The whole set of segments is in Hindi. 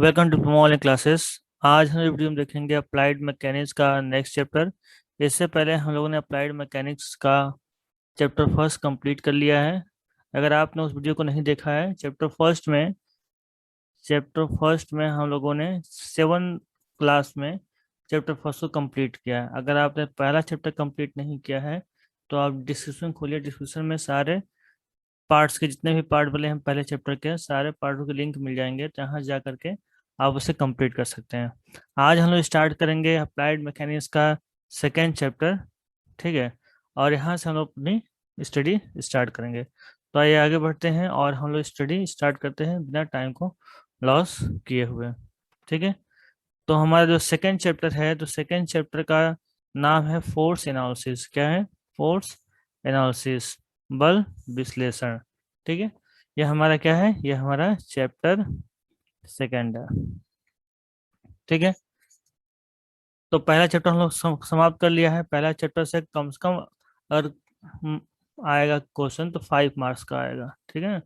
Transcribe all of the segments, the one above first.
Welcome to online classes. आज हम वीडियो में देखेंगे अप्लाइड मैकेनिक्स का नेक्स्ट चैप्टर। इससे पहले हम लोगों ने अप्लाइड मैकेनिक्स का चैप्टर फर्स्ट कंप्लीट कर लिया है। अगर आपने उस वीडियो को नहीं देखा है, चैप्टर फर्स्ट में हम लोगों ने 7 क्लास में चैप्टर फर्स्ट को कंप्लीट किया है। अगर आपने पहला चैप्टर कंप्लीट नहीं किया है तो आप डिस्क्रिप्शन खोलिए। डिस्क्रिप्शन में सारे पार्ट्स के जितने भी पार्ट बोले हैं पहले चैप्टर के, सारे पार्टों के लिंक मिल जाएंगे, जहाँ जा करके आप उसे कंप्लीट कर सकते हैं। आज हम लोग स्टार्ट करेंगे अप्लाइड मैकेनिक्स का सेकेंड चैप्टर। ठीक है, और यहाँ से हम लोग अपनी स्टडी स्टार्ट करेंगे। तो आइए आगे बढ़ते हैं और हम लोग स्टडी स्टार्ट करते हैं बिना टाइम को लॉस किए हुए। ठीक है, तो हमारा जो सेकेंड चैप्टर है, तो सेकेंड चैप्टर का नाम है फोर्स एनालिसिस। क्या है? फोर्स एनालिसिस, बल विश्लेषण। ठीक है, यह हमारा क्या है? यह हमारा चैप्टर सेकेंड है। ठीक है, तो पहला चैप्टर हम लोग समाप्त कर लिया है। पहला चैप्टर से कम अगर आएगा क्वेश्चन तो 5 मार्क्स का आएगा। ठीक है,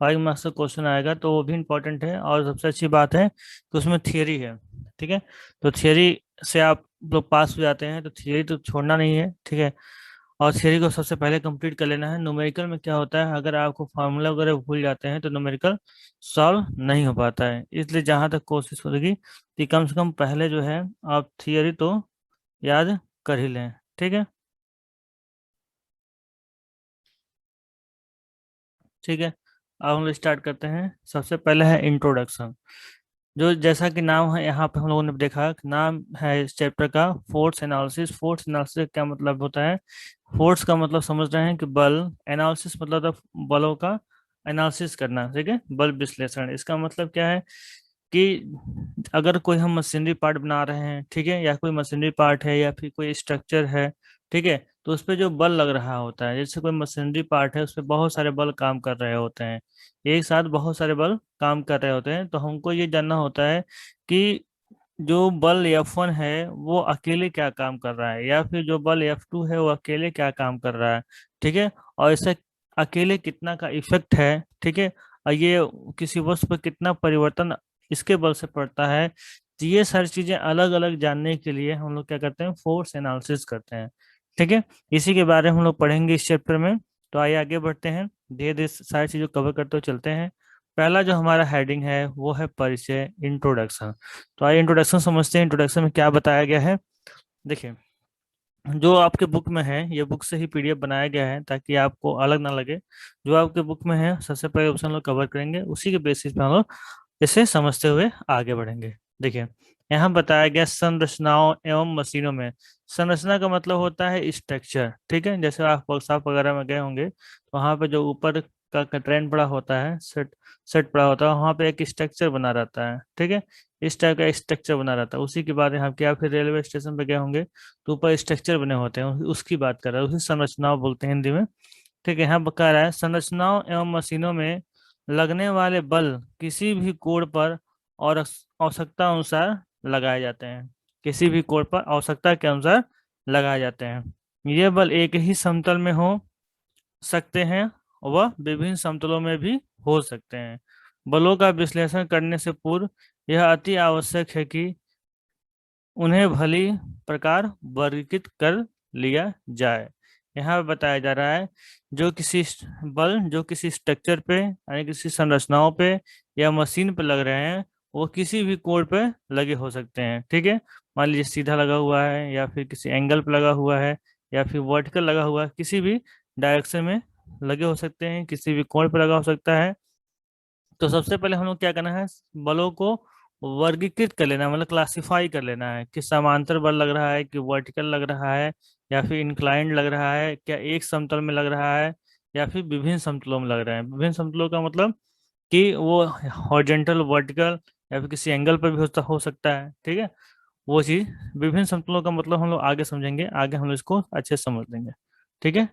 5 मार्क्स का क्वेश्चन आएगा, तो वो भी इम्पोर्टेंट है। और सबसे अच्छी बात है कि उसमें थियरी है। ठीक है, तो थियरी से आप लोग पास हो जाते हैं, तो थियरी तो छोड़ना नहीं है। ठीक है, और थियरी को सबसे पहले कंप्लीट कर लेना है। न्यूमेरिकल में क्या होता है, अगर आपको फार्मूला वगैरह भूल जाते हैं तो न्यूमेरिकल सॉल्व नहीं हो पाता है। इसलिए जहाँ तक कोशिश होगी कि कम से कम पहले जो है आप थियरी तो याद कर ही लें। ठीक है, ठीक है, अब हम लोग स्टार्ट करते हैं। सबसे पहले है इंट्रोडक्शन। जो जैसा कि नाम है, यहाँ पे हम लोगों ने देखा कि नाम है इस चैप्टर का फोर्स एनालिसिस। फोर्स एनालिसिस का क्या मतलब होता है? फोर्स का मतलब समझ रहे हैं कि बल, एनालिसिस मतलब था बलों का एनालिसिस करना। ठीक है, बल विश्लेषण, इसका मतलब क्या है कि अगर कोई हम मशीनरी पार्ट बना रहे हैं, ठीक है, या कोई मशीनरी पार्ट है या फिर कोई स्ट्रक्चर है, ठीक है, तो उस पर जो बल लग रहा होता है, जैसे कोई मशीनरी पार्ट है, उस पर बहुत सारे बल काम कर रहे होते हैं, एक साथ बहुत सारे बल काम कर रहे होते हैं। तो हमको ये जानना होता है कि जो बल F1 है वो अकेले क्या काम कर रहा है, या फिर जो बल F2 है वो अकेले क्या काम कर रहा है। ठीक है, और इसे अकेले कितना का इफेक्ट है। ठीक है, और ये किसी वस्तु पर कितना परिवर्तन इसके बल से पड़ता है। तो ये सारी चीजें अलग अलग जानने के लिए हम लोग क्या करते हैं? फोर्स एनालिसिस करते हैं। ठीक है, इसी के बारे में हम लोग पढ़ेंगे इस चैप्टर में। तो आइए आगे बढ़ते हैं, धीरे धीरे सारी चीजों कवर करते हुए चलते हैं। पहला जो हमारा हेडिंग है वो है परिचय, इंट्रोडक्शन। तो आइए इंट्रोडक्शन समझते हैं। इंट्रोडक्शन में क्या बताया गया है, देखिए। जो आपके बुक में है, ये बुक से ही पीडीएफ बनाया गया है ताकि आपको अलग ना लगे। जो आपके बुक में है सबसे पहले ऑप्शन लोग कवर करेंगे, उसी के बेसिस पे हम लोग इसे समझते हुए आगे बढ़ेंगे। देखिए, यहाँ बताया गया संरचनाओं एवं मशीनों में। संरचना का मतलब होता है स्ट्रक्चर। ठीक है, जैसे आप वर्कशॉप वगैरह में गए होंगे तो वहाँ पे जो ऊपर का ट्रेंड पड़ा होता है, सेट सेट पड़ा होता है, वहाँ पे एक स्ट्रक्चर बना रहता है। ठीक है, इस टाइप का स्ट्रक्चर बना रहता है। उसी के बाद यहाँ क्या, फिर रेलवे स्टेशन पे गए होंगे तो ऊपर स्ट्रक्चर बने होते हैं, उसकी बात कर रहा है, उसी संरचनाओं बोलते हैं हिंदी में। ठीक है, यहाँ बता रहा है संरचनाओं एवं मशीनों में लगने वाले बल किसी भी कोण पर और आवश्यकता अनुसार लगाए जाते हैं। किसी भी कोण पर आवश्यकता के अनुसार लगाए जाते हैं। ये बल एक ही समतल में हो सकते हैं, वह विभिन्न समतलों में भी हो सकते हैं। बलों का विश्लेषण करने से पूर्व यह अति आवश्यक है कि उन्हें भली प्रकार वर्गीकृत कर लिया जाए। यहाँ पे बताया जा रहा है जो किसी बल जो किसी स्ट्रक्चर पे यानी किसी संरचनाओं पे या मशीन पे लग रहे हैं, वो किसी भी कोण पे लगे हो सकते हैं। ठीक है, मान लीजिए सीधा लगा हुआ है, या फिर किसी एंगल पे लगा हुआ है, या फिर वर्टिकल लगा हुआ है, किसी भी डायरेक्शन में लगे हो सकते हैं, किसी भी कोण पे लगा हो सकता है। तो सबसे पहले हम लोग क्या करना है, बलों को वर्गीकृत कर लेना है, मतलब क्लासिफाई कर लेना है कि समांतर बल लग रहा है, कि वर्टिकल लग रहा है, या फिर इंक्लाइंड लग रहा है, क्या एक समतल में लग रहा है, या फिर विभिन्न समतलों में लग रहा है। विभिन्न समतलों का मतलब कि वो हॉरिजॉन्टल, वर्टिकल, या फिर किसी एंगल पर भी हो सकता है। ठीक है, वो चीज विभिन्न समतलों का मतलब हम लोग आगे समझेंगे, आगे हम लोग इसको अच्छे से समझ लेंगे। ठीक है,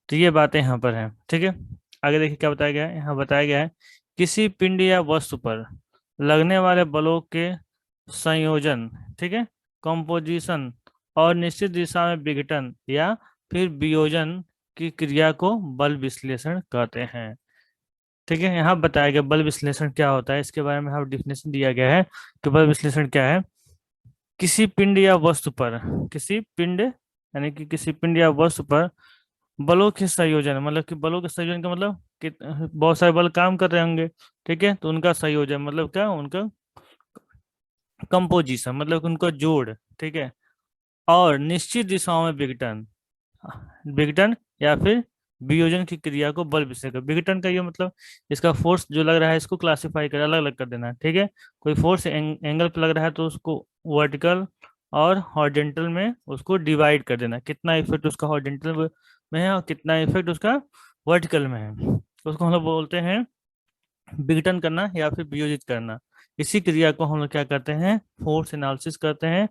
तो ये बातें यहाँ पर हैं। ठीक है, आगे देखिए क्या बताया गया है। यहाँ बताया गया है किसी पिंड या वस्तु पर लगने वाले बलों के संयोजन, ठीक है, कंपोजिशन और निश्चित दिशा में विघटन या फिर वियोजन की क्रिया को बल विश्लेषण कहते हैं। ठीक है, यहाँ बताया गया बल विश्लेषण क्या होता है, इसके बारे में यहाँ डिफिनेशन दिया गया है कि बल विश्लेषण क्या है। किसी पिंड या वस्तु पर, किसी पिंड यानी कि किसी पिंड या वस्तु पर बलों के संयोजन, मतलब कि बलों के संयोजन का मतलब कि बहुत सारे बल काम कर रहे होंगे, ठीक है, तो उनका संयोजन मतलब क्या, उनका कंपोजिशन मतलब कि उनका जोड़, ठीक है, और निश्चित दिशाओं में विघटन, विघटन या फिर वियोजन की क्रिया को बल विश्लेषण कर। विघटन का ये मतलब इसका फोर्स जो लग रहा है इसको क्लासिफाई कर अलग अलग कर देना, ठीक है। कोई फोर्स एंगल पे लग रहा है तो उसको वर्टिकल और हॉरिजॉन्टल में उसको डिवाइड कर देना, कितना इफेक्ट उसका हॉरिजॉन्टल में है और कितना इफेक्ट उसका वर्टिकल में है, तो उसको हम लोग बोलते हैं विघटन करना या फिर वियोजित करना। इसी क्रिया को हम लोग क्या करते हैं, फोर्स एनालिसिस करते हैं,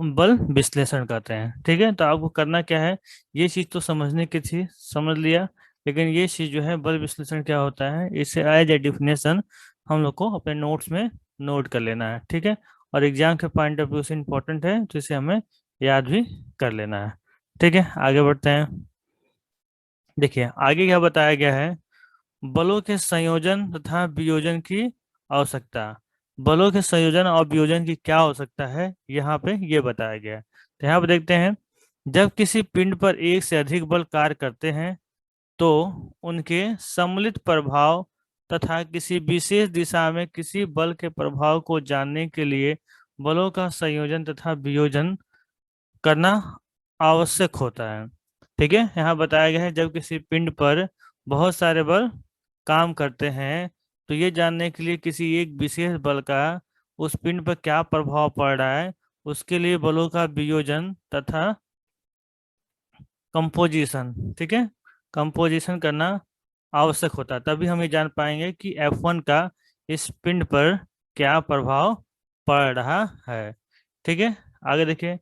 बल विश्लेषण करते हैं, ठीक है। तो आपको करना क्या है, ये चीज़ तो समझने की थी, समझ लिया, लेकिन ये चीज़ जो है बल विश्लेषण क्या होता है, इसे एज ए डिफिनेशन हम लोग को अपने नोट्स में नोट कर लेना है, ठीक है। और एग्जाम के पॉइंट ऑफ व्यू से इम्पोर्टेंट है, तो इसे हमें याद भी कर लेना है, ठीक है। आगे बढ़ते हैं। देखिए आगे क्या बताया गया है, बलों के संयोजन तथा वियोजन की आवश्यकता। बलों के संयोजन और वियोजन की क्या आवश्यकता है, यहाँ पे ये बताया गया है। तो यहाँ पे देखते हैं, जब किसी पिंड पर एक से अधिक बल कार्य करते हैं तो उनके सम्मिलित प्रभाव तथा किसी विशेष दिशा में किसी बल के प्रभाव को जानने के लिए बलों का संयोजन तथा वियोजन करना आवश्यक होता है, ठीक है। यहाँ बताया गया है जब किसी पिंड पर बहुत सारे बल काम करते हैं तो ये जानने के लिए किसी एक विशेष बल का उस पिंड पर क्या प्रभाव पड़ रहा है, उसके लिए बलों का वियोजन तथा कंपोजिशन, ठीक है, कंपोजिशन करना आवश्यक होता है, तभी हम ये जान पाएंगे कि F1 का इस पिंड पर क्या प्रभाव पड़ रहा है, ठीक है। आगे देखिए,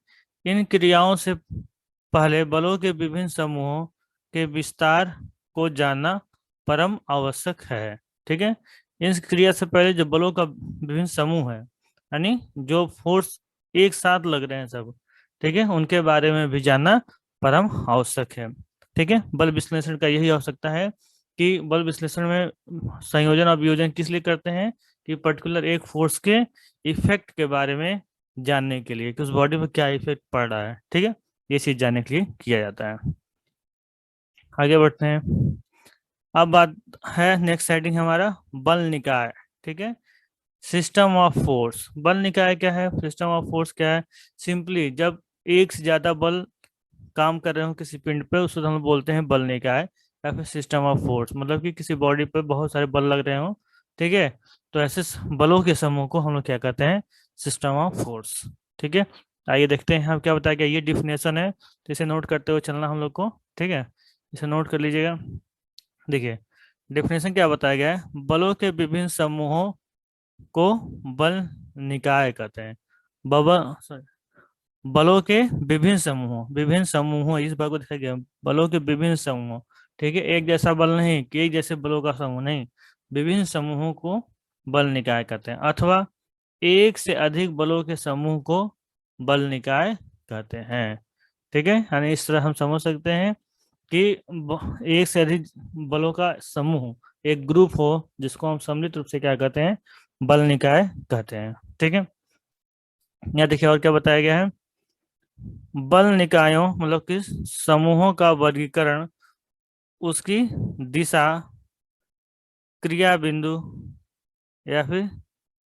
इन क्रियाओं से पहले बलों के विभिन्न समूहों के विस्तार को जानना परम आवश्यक है, ठीक है। इस क्रिया से पहले जो बलों का विभिन्न समूह है, यानी जो फोर्स एक साथ लग रहे हैं सब, ठीक है, उनके बारे में भी जानना परम आवश्यक है, ठीक है। बल विश्लेषण का यही आवश्यकता है कि बल विश्लेषण में संयोजन और वियोजन किस लिए करते हैं, कि पर्टिकुलर एक फोर्स के इफेक्ट के बारे में जानने के लिए कि उस बॉडी पर क्या इफेक्ट पड़ रहा है, ठीक है, ये चीज जानने के लिए किया जाता है। आगे बढ़ते हैं। अब बात है नेक्स्ट हेडिंग हमारा बल निकाय, ठीक है, सिस्टम ऑफ फोर्स। बल निकाय क्या है, सिस्टम ऑफ फोर्स क्या है, सिंपली जब एक से ज्यादा बल काम कर रहे हो किसी पिंड पे उसको हम बोलते हैं बल निकाय या फिर सिस्टम ऑफ फोर्स, मतलब कि किसी बॉडी पे बहुत सारे बल लग रहे हो, ठीक है, तो ऐसे बलों के समूह को हम लोग क्या कहते हैं, सिस्टम ऑफ फोर्स, ठीक है। आइए देखते हैं हम क्या बताया गया, ये डिफिनेशन है तो इसे नोट करते हुए चलना हम लोग को, ठीक है, इसे नोट कर लीजिएगा। देखिए डेफिनेशन क्या बताया गया है, बलों के विभिन्न समूहों को बल निकाय कहते हैं। बल बलों के विभिन्न समूहों इस बात को देखा गया, बलों के विभिन्न समूहों, ठीक है, एक जैसा बल नहीं कि एक जैसे बलों का समूह नहीं, विभिन्न समूहों को बल निकाय कहते हैं, अथवा एक से अधिक बलों के समूह को बल निकाय कहते हैं, ठीक है। यानी इस तरह हम समझ सकते हैं कि एक से अधिक बलों का समूह, एक ग्रुप हो जिसको हम सम्मिलित रूप से क्या कहते हैं, बल निकाय कहते हैं, ठीक है। यहाँ देखिए और क्या बताया गया है, बल निकायों मतलब कि समूहों का वर्गीकरण उसकी दिशा, क्रिया बिंदु या फिर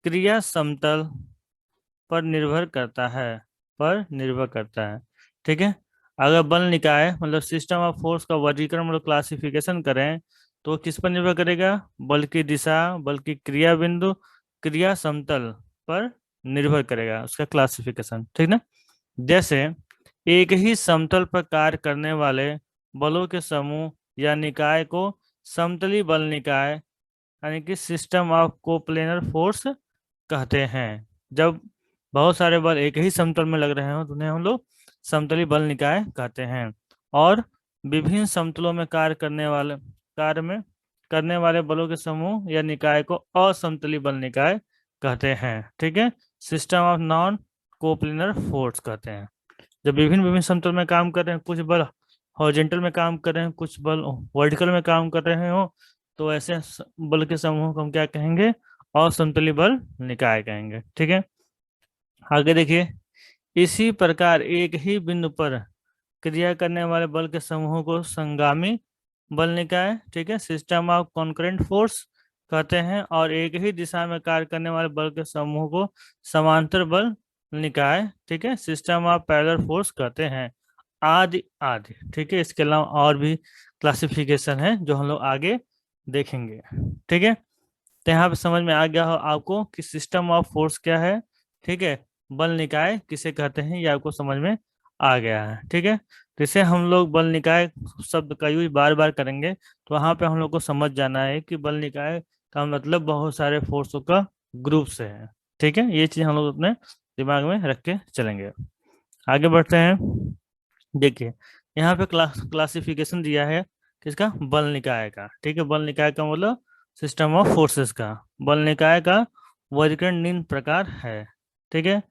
क्रिया समतल पर निर्भर करता है, पर निर्भर करता है, ठीक है। अगर बल निकाय मतलब सिस्टम ऑफ फोर्स का वर्गीकरण मतलब क्लासिफिकेशन करें तो किस पर निर्भर करेगा, बल की दिशा, बल की क्रिया बिंदु, क्रिया समतल पर निर्भर करेगा उसका क्लासिफिकेशन, ठीक ना। जैसे एक ही समतल पर कार्य करने वाले बलों के समूह या निकाय को समतली बल निकाय यानी कि सिस्टम ऑफ कोप्लेनर फोर्स कहते हैं। जब बहुत सारे बल एक ही समतल में लग रहे हो तो उन्हें हम लोग समतली बल निकाय कहते हैं। और विभिन्न समतलों में कार्य में करने वाले बलों के समूह या निकाय को असमतली बल निकाय कहते हैं, ठीक है, system of non coplanar force कहते हैं। जब विभिन्न विभिन्न समतल में काम कर रहे हैं, कुछ बल हॉरिजॉन्टल में काम कर रहे हैं, कुछ बल वर्टिकल में काम कर रहे हो, तो ऐसे बल के समूह को हम क्या कहेंगे? असंतुलित बल निकाय कहेंगे। ठीक है, आगे देखिए। इसी प्रकार एक ही बिंदु पर क्रिया करने वाले बल के समूह को संगामी बल निकाय, ठीक है, सिस्टम ऑफ कॉन्करेंट फोर्स कहते हैं। और एक ही दिशा में कार्य करने वाले बल के समूह को समांतर बल निकाय, ठीक है, सिस्टम ऑफ पैरेलल फोर्स कहते हैं। आदि आदि, ठीक है, इसके अलावा और भी क्लासिफिकेशन है जो हम लोग आगे देखेंगे। ठीक है, तो यहाँ पे समझ में आ गया हो आपको कि सिस्टम ऑफ फोर्स क्या है, ठीक है, बल निकाय किसे कहते हैं, ये आपको समझ में आ गया है। ठीक है, तो इसे हम लोग बल निकाय शब्द का यूज बार बार करेंगे, तो वहाँ पे हम लोग को समझ जाना है कि बल निकाय का मतलब बहुत सारे फोर्सों का ग्रुप से है। ठीक है, ये चीज हम लोग अपने दिमाग में रख के चलेंगे। आगे बढ़ते हैं। देखिए, यहाँ पे क्लासिफिकेशन दिया है किसका? बल निकाय का। ठीक है, बल निकाय का मतलब सिस्टम ऑफ फोर्सेस का। बल निकाय का वर्गीकरण निम्न प्रकार है। ठीक है,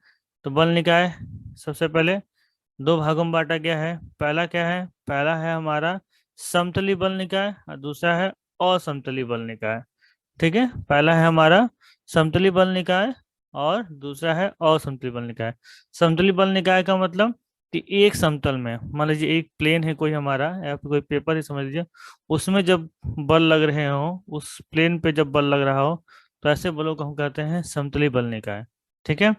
तो बल निकाय सबसे पहले दो भागों में बांटा गया है। पहला क्या है? पहला है हमारा समतली बल निकाय और दूसरा है असमतली बल निकाय। ठीक है, पहला है हमारा समतली बल निकाय और दूसरा है असमतली बल निकाय। समतली बल निकाय का मतलब कि एक समतल में, मान लीजिए एक प्लेन है कोई हमारा, या फिर कोई पेपर ही समझ लीजिए, उसमें जब बल लग रहे हो, उस प्लेन पे जब बल लग रहा हो, तो ऐसे बलों को हम कहते हैं समतली बल निकाय। ठीक है,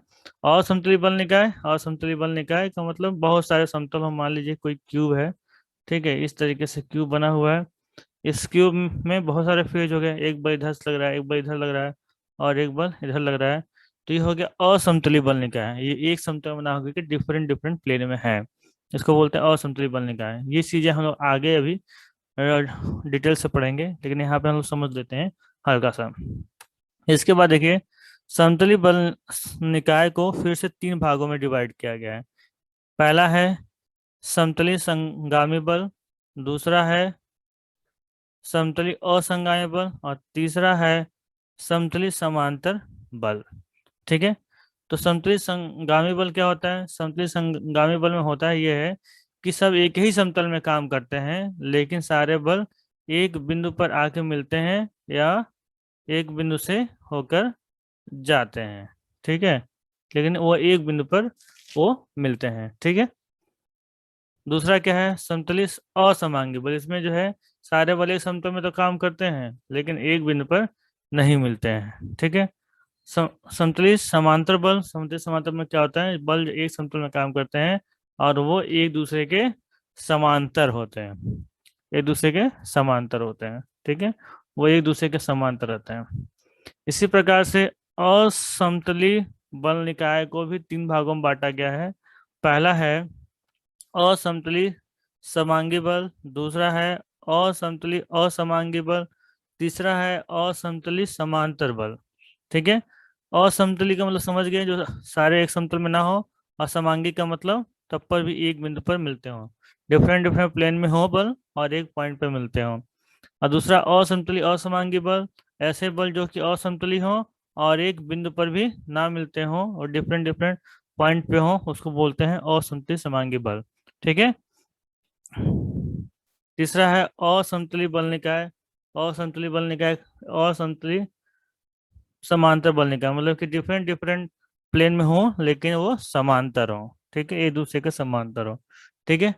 असमतली बल निकाय, असमतली बल निकाय का मतलब बहुत सारे समतल हो, मान लीजिए कोई क्यूब है, ठीक है, इस तरीके से क्यूब बना हुआ है। इस क्यूब में बहुत सारे फेज हो गए, एक बल इधर से लग रहा है, एक बल इधर लग रहा है, और एक बल इधर लग रहा है। तो ये हो गया असमतली बल निकाय। ये एक समतल बना होगा कि डिफरेंट डिफरेंट प्लेन में है, इसको बोलते हैं असमतली बल निकाय। ये चीजें हम लोग आगे अभी डिटेल से पढ़ेंगे, लेकिन यहाँ पे हम लोग समझ लेते हैं हल्का सा। इसके बाद देखिए, समतली बल निकाय को फिर से तीन भागों में डिवाइड किया गया है। पहला है समतली संगामी बल, दूसरा है समतली असंगामी बल, और तीसरा है समतली समांतर बल। ठीक है, तो समतली संगामी बल क्या होता है? समतली संगामी बल में होता है ये है कि सब एक ही समतल में काम करते हैं, लेकिन सारे बल एक बिंदु पर आके मिलते हैं या एक बिंदु से होकर जाते हैं। ठीक है, लेकिन वो एक बिंदु पर वो मिलते हैं। ठीक है, दूसरा क्या है? समतली असमांगी बल। इसमें जो है सारे बल एक समतल में तो काम करते हैं, लेकिन एक बिंदु पर नहीं मिलते हैं। ठीक है, समतली समांतर बल। समतली समांतर में क्या होता है? बल एक समतल में काम करते हैं और वो एक दूसरे के समांतर होते हैं, एक दूसरे के समांतर होते हैं। ठीक है, वो एक दूसरे के समांतर रहते हैं। इसी प्रकार से असमतली बल निकाय को भी तीन भागों में बांटा गया है। पहला है असमतली समांगी बल, दूसरा है असमतली असमांगी बल, तीसरा है असमतली समांतर बल। ठीक है, असमतली का मतलब समझ गए, जो सारे एक समतल में ना हो। असमांगी का मतलब तब पर भी एक बिंदु पर मिलते हो, डिफरेंट डिफरेंट प्लेन में हो बल और एक पॉइंट पर मिलते हो। और दूसरा असमतली असमांगी बल, ऐसे बल जो कि असमतली हो और एक बिंदु पर भी ना मिलते हो और डिफरेंट डिफरेंट पॉइंट पे हो, उसको बोलते हैं असमतली समांगी बल। ठीक है, तीसरा है असमतली बल निकाय। असमतली बल निकाय, असमतली समांतर बल निकाय मतलब कि डिफरेंट डिफरेंट प्लेन में हो लेकिन वो समांतर हो। ठीक है, एक दूसरे के समांतर हो। ठीक है,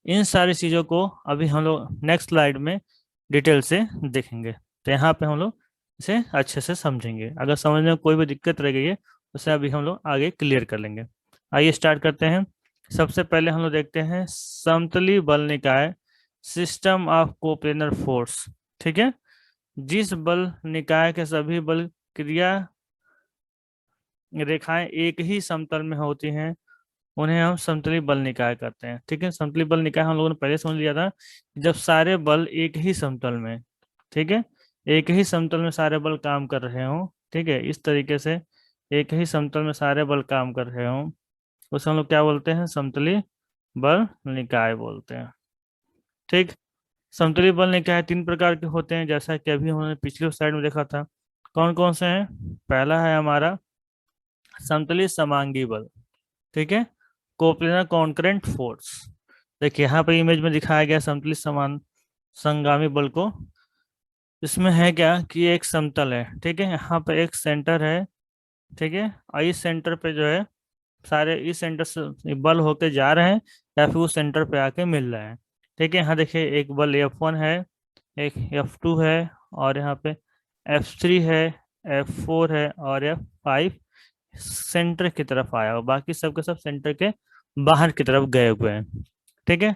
इन सारी चीजों को अभी हम लोग नेक्स्ट स्लाइड में डिटेल से देखेंगे, तो यहाँ पे हम लोग इसे अच्छे से समझेंगे। अगर समझने में कोई भी दिक्कत रह गई है, उसे अभी हम लोग आगे क्लियर कर लेंगे। आइए स्टार्ट करते हैं। सबसे पहले हम लोग देखते हैं समतली बल निकाय, सिस्टम ऑफ कोप्लेनर फोर्स। ठीक है, जिस बल निकाय के सभी बल क्रिया रेखाएं एक ही समतल में होती हैं, उन्हें हम समतली बल निकाय कहते हैं। ठीक है, समतली बल निकाय हम लोगों ने पहले समझ लिया था, जब सारे बल एक ही समतल में, ठीक है, एक ही समतल में सारे बल काम कर रहे हों। ठीक है, इस तरीके से एक ही समतल में सारे बल काम कर रहे हों, उसे हम लोग क्या बोलते हैं? समतली बल निकाय बोलते हैं। ठीक, समतली बल निकाय तीन प्रकार के होते हैं, जैसा कि अभी हमने पिछले स्लाइड में देखा था। कौन कौन से हैं? पहला है हमारा समतली समांगी बल। ठीक है, कोप्लेनर कॉन्करेंट फोर्स। देखिए यहाँ पे इमेज में दिखाया गया समतली समान संगामी बल को। इसमें है क्या कि एक समतल है, ठीक है, यहाँ पे एक सेंटर है, ठीक है, और इस सेंटर पे जो है सारे इस सेंटर से बल होके जा रहे हैं या फिर उस सेंटर पे आके मिल रहे हैं। ठीक है, यहाँ देखिए एक बल F1 है, एक F2 है, और यहाँ पे F3 है, F4 है और F5 सेंटर की तरफ आया और बाकी सब के सब सेंटर के बाहर की तरफ गए हुए हैं। ठीक है,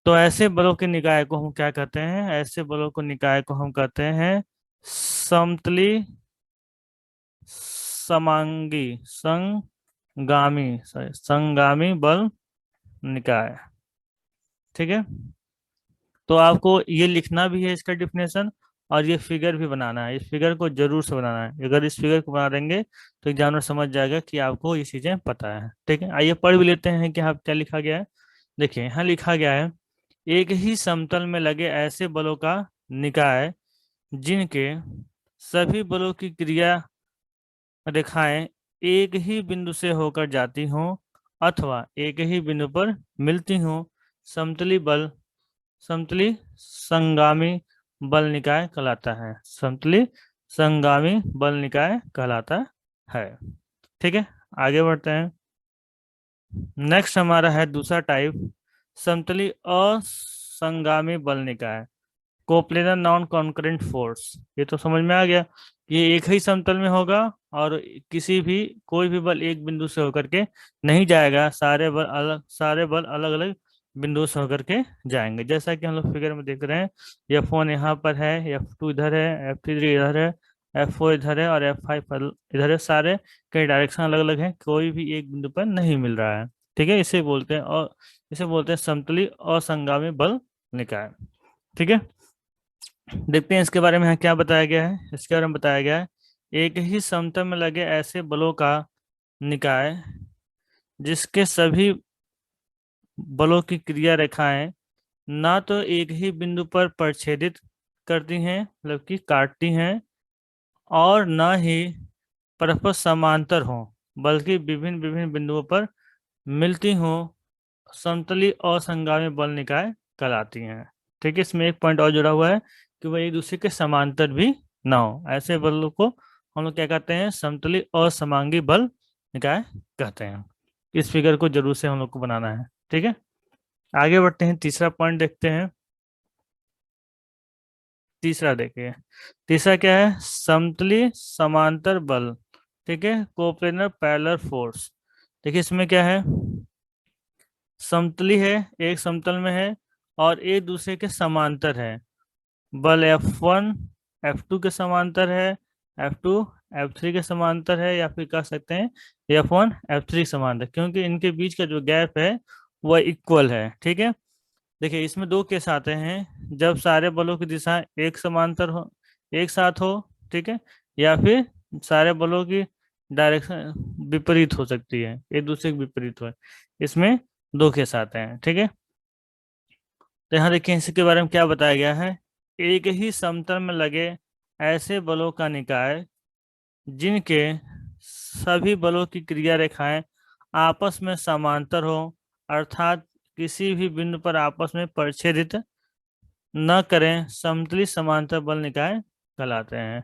तो ऐसे बलों के निकाय को हम क्या कहते हैं? ऐसे बलों को निकाय को हम कहते हैं समतली समांगी संगामी, सॉरी, संगामी बल निकाय। ठीक है, तो आपको ये लिखना भी है इसका डिफिनेशन, और ये फिगर भी बनाना है। इस फिगर को जरूर से बनाना है, अगर इस फिगर को बना देंगे तो एग्जामिनर समझ जाएगा कि आपको ये चीजें पता है। ठीक है, आइए पढ़ भी लेते हैं कि यहाँ क्या लिखा गया है। देखिए यहाँ लिखा गया है, एक ही समतल में लगे ऐसे बलों का निकाय जिनके सभी बलों की क्रिया रेखाएं एक ही बिंदु से होकर जाती हों अथवा एक ही बिंदु पर मिलती हों, समतली बल समतली संगामी बल निकाय कहलाता है। समतली संगामी बल निकाय कहलाता है। ठीक है, आगे बढ़ते हैं। नेक्स्ट हमारा है दूसरा टाइप, समतली असंगामी बल निकाय, कोप्लेनर नॉन कॉन्करेंट फोर्स। ये तो समझ में आ गया, ये एक ही समतल में होगा और किसी भी कोई भी बल एक बिंदु से होकर के नहीं जाएगा, सारे बल अलग अलग बिंदु से होकर के जाएंगे। जैसा कि हम लोग फिगर में देख रहे हैं, F1 यहाँ पर है, F2 इधर है, F3 इधर है, F4 इधर है और F5 इधर है। सारे कई डायरेक्शन अलग अलग हैं, कोई भी एक बिंदु पर नहीं मिल रहा है। ठीक है, इसे बोलते हैं समतली असंगामी बल निकाय। ठीक है, देखते हैं इसके बारे में यहाँ क्या बताया गया है। इसके बारे में बताया गया है, एक ही समतल में लगे ऐसे बलों का निकाय जिसके सभी बलों की क्रिया रेखाएं ना तो एक ही बिंदु पर प्रच्छेदित करती हैं, मतलब कि काटती हैं, और न ही परस्पर समांतर हों, बल्कि विभिन्न विभिन्न बिंदुओं पर मिलती हों, समतली और संगामी बल निकाय कहलाती हैं। ठीक है, इसमें एक पॉइंट और जुड़ा हुआ है कि वह एक दूसरे के समांतर भी ना हो, ऐसे बलों को हम लोग क्या कहते हैं? समतली और समांगी बल निकाय कहते हैं। इस फिगर को जरूर से हम लोग को बनाना है। ठीक है, आगे बढ़ते हैं, तीसरा पॉइंट देखते हैं। तीसरा देखिए, तीसरा क्या है? समतली समांतर बल। ठीक है, कोप्लेनर पैरेलल फोर्स। देखिए इसमें क्या है, समतली है, एक समतल में है और एक दूसरे के समांतर है। बल F1 F2 के समांतर है, F2 F3 के समांतर है, या फिर कह सकते हैं F1 F3 समांतर, क्योंकि इनके बीच का जो गैप है वह इक्वल है। ठीक है, देखिए इसमें दो केस आते हैं, जब सारे बलों की दिशा एक समांतर हो, एक साथ हो, ठीक है, या फिर सारे बलों की डायरेक्शन विपरीत हो सकती है, एक दूसरे के विपरीत हो। इसमें दो केस आते हैं। ठीक है, तो यहाँ देखिए इसके बारे में क्या बताया गया है, एक ही समतल में लगे ऐसे बलों का निकाय जिनके सभी बलों की क्रिया रेखाएं आपस में समांतर हो, अर्थात किसी भी बिंदु पर आपस में प्रच्छेदित न करें, समतली समांतर बल निकाय कहलाते हैं।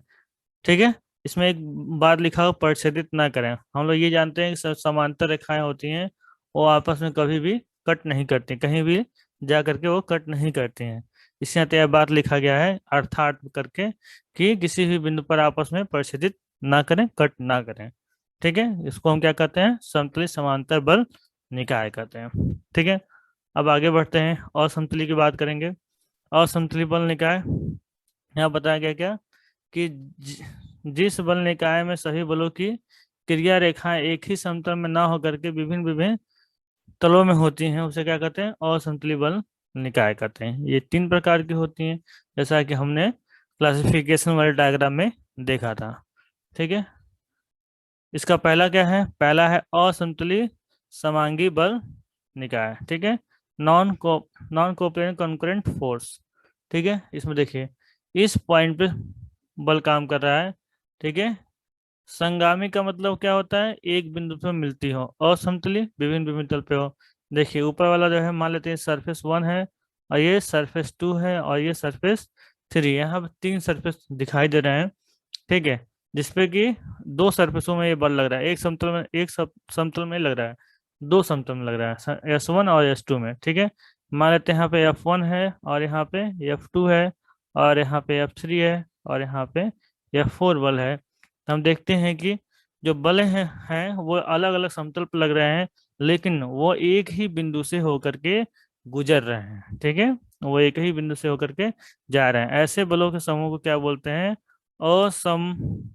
ठीक है, इसमें एक बात लिखा हो, प्रच्छेदित ना करें। हम लोग ये जानते हैं कि समांतर रेखाएं होती हैं वो आपस में कभी भी कट नहीं करती, कहीं भी जा करके वो कट नहीं करती हैं। इस यहाँ यह बात लिखा गया है अर्थात करके, कि किसी भी बिंदु पर आपस में प्रच्छेदित ना करें, कट ना करें। ठीक है, इसको हम क्या कहते हैं? समतली समांतर बल निकाय कहते हैं। ठीक है, अब आगे बढ़ते हैं और समतली की बात करेंगे। और समतली बल निकाय, यहाँ बताया गया क्या कि जिस बल निकाय में सभी बलों की क्रिया रेखाएं एक ही समतल में ना होकर के विभिन्न विभिन्न तलों में होती हैं, उसे क्या कहते हैं? असमतली बल निकाय कहते हैं। ये तीन प्रकार की होती हैं, जैसा कि हमने क्लासिफिकेशन वाले डायग्राम में देखा था। ठीक है, इसका पहला क्या है? पहला है असमतली समांगी बल निकाय। ठीक है, नॉन कोऑपरेटिंग कॉन्करेंट फोर्स। ठीक है, इसमें देखिए इस पॉइंट पे बल काम कर रहा है। ठीक है, संगामी का मतलब क्या होता है? एक बिंदु पर मिलती हो, और समतली विभिन्न विभिन्न तल पे हो। देखिए ऊपर वाला जो है मान लेते हैं सरफेस 1 है, और ये सरफेस 2 है, और ये सरफेस 3। यहाँ पे 3 सरफेस दिखाई दे रहे हैं, ठीक है, जिसपे कि 2 सरफेसों में ये बल लग रहा है, एक समतल में, एक समतल में लग रहा है, 2 समतल में लग रहा है, S1 और S2 में, ठीक है। मान लेते हैं यहाँ पे F1 है, और यहाँ पे F2 है, और यहाँ पे F3 है, और यहाँ पे F4 बल है। तो हम देखते हैं कि जो बल हैं वो अलग अलग समतल पर लग रहे हैं, लेकिन वो एक ही बिंदु से होकर के गुजर रहे हैं, ठीक है। वो एक ही बिंदु से होकर के जा रहे हैं। ऐसे बलों के समूह को क्या बोलते हैं? असमतलीय।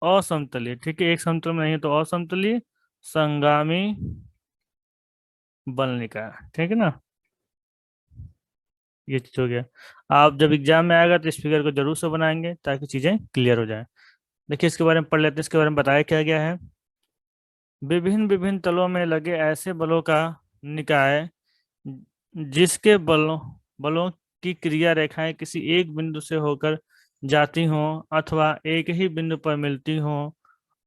असमतलीय, ठीक है, एक समतल में नहीं है तो असमतलीय संगामी बल निकाय, ठीक है ना। ये चीज हो गया। आप जब एग्जाम में आएगा तो इस फिगर को जरूर से बनाएंगे ताकि चीजें क्लियर हो जाए। देखिए इसके बारे में पढ़ लेते हैं, इसके बारे में बताया क्या गया है। विभिन्न विभिन्न तलों में लगे ऐसे बलों का निकाय जिसके बलों बलों की क्रिया रेखाएं किसी एक बिंदु से होकर जाती हों अथवा एक ही बिंदु पर मिलती हों,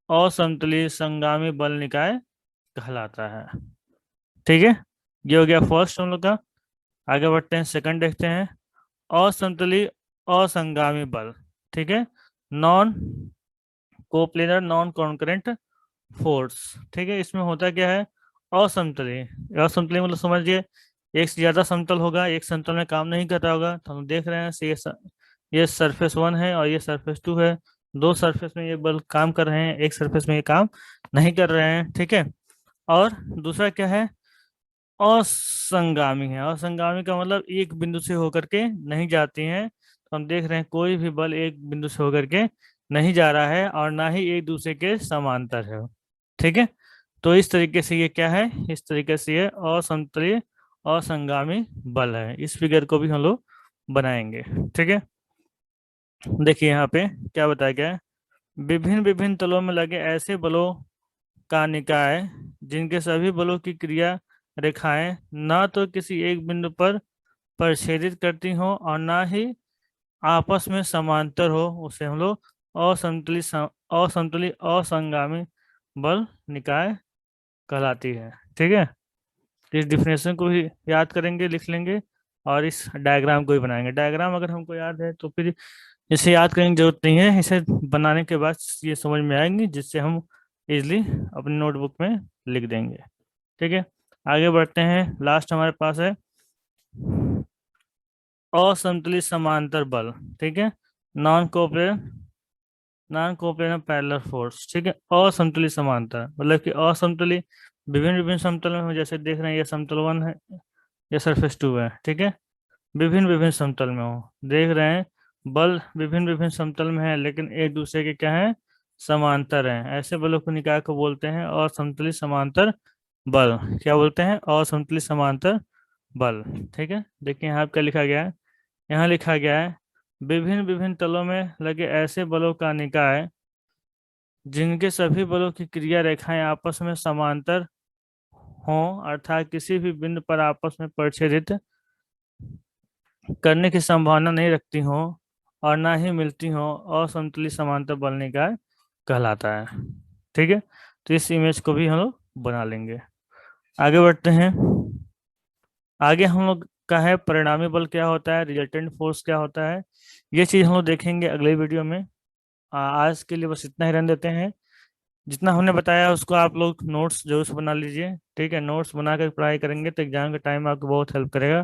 असमतलीय संगामी बल निकाय कहलाता है, ठीक है। ये हो गया फर्स्ट हम लोग का। आगे बढ़ते हैं, सेकंड देखते हैं। असमतलीय असंगामी बल, ठीक है, non coplanar non concurrent force, ठीक है। इसमें होता क्या है? असमतलीय, असमतलीय मतलब समझिए एक से ज्यादा समतल होगा, एक समतल में काम नहीं कर रहा होगा। तो हम देख रहे हैं ये सरफेस 1 है और ये सरफेस 2 है। 2 सरफेस में ये बल काम कर रहे हैं, एक सरफेस में ये काम नहीं कर रहे हैं, ठीक है। और दूसरा क्या है? असंगामी है। असंगामी का मतलब एक बिंदु से होकर के नहीं जाती हैं। तो हम देख रहे हैं कोई भी बल एक बिंदु से होकर के नहीं जा रहा है और ना ही एक दूसरे के समांतर है, ठीक है। तो इस तरीके से ये क्या है? इस तरीके से ये असमतलीय असंगामी बल है। इस फिगर को भी हम लोग बनाएंगे, ठीक है। देखिए यहाँ पे क्या बताया गया है। विभिन्न विभिन्न तलों में लगे ऐसे बलों का निकाय जिनके सभी बलों की क्रिया रेखाएं ना तो किसी एक बिंदु पर परिच्छेदित करती हो और ना ही आपस में समांतर हो, उसे हम लोग असंतुलित असंतुलित असंगामी बल निकाय कहलाती है, ठीक है। तो इस डिफिनेशन को ही याद करेंगे, लिख लेंगे, और इस डायग्राम को ही बनाएंगे। डायग्राम अगर हमको याद है तो फिर इसे याद करने की जरूरत नहीं है, इसे बनाने के बाद ये समझ में आएंगी, जिससे हम इजली अपनी नोटबुक में लिख देंगे, ठीक है। आगे बढ़ते हैं, लास्ट हमारे पास है असंतुलित समांतर बल, ठीक है, non cooperative non cooperative parallel force, ठीक है। असंतुलित समांतर मतलब कि असंतुलित विभिन्न विभिन्न समतल में, जैसे देख रहे हैं ये समतल 1 है, ये सरफेस 2 है, ठीक है। विभिन्न विभिन्न समतल में हो, देख रहे हैं बल विभिन्न विभिन्न समतल में है लेकिन एक दूसरे के क्या है? समांतर हैं। ऐसे बलों को निकाय को बोलते हैं असंतुलित समांतर बल। क्या बोलते हैं? असंतुलित समांतर बल, ठीक है। देखिए यहाँ क्या लिखा गया है। यहाँ लिखा गया है विभिन्न विभिन्न तलों में लगे ऐसे बलों का निकाय जिनके सभी बलों की क्रिया रेखाएं आपस में समांतर हों अर्थात किसी भी बिंदु पर आपस में परिच्छेदित करने की संभावना नहीं रखती हो और ना ही मिलती हो, असंतुलित समांतर बल निकाय कहलाता है, ठीक है। तो इस इमेज को भी हम लोग बना लेंगे। आगे बढ़ते हैं। आगे हम लोग का है परिणामी बल क्या होता है, रिजल्टेंट फोर्स क्या होता है, ये चीज हम लोग देखेंगे अगले वीडियो में। आज के लिए बस इतना ही रहने देते हैं। जितना हमने बताया उसको आप लोग नोट्स जरूर से बना लीजिए, ठीक है। नोट्स बना कर पढ़ाई करेंगे तो एग्जाम के टाइम में आपको बहुत हेल्प करेगा।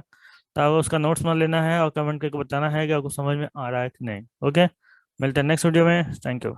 तो आपको उसका नोट्स बना लेना है और कमेंट करके बताना है कि आपको समझ में आ रहा है कि नहीं। ओके, मिलते हैं नेक्स्ट वीडियो में। Thank you.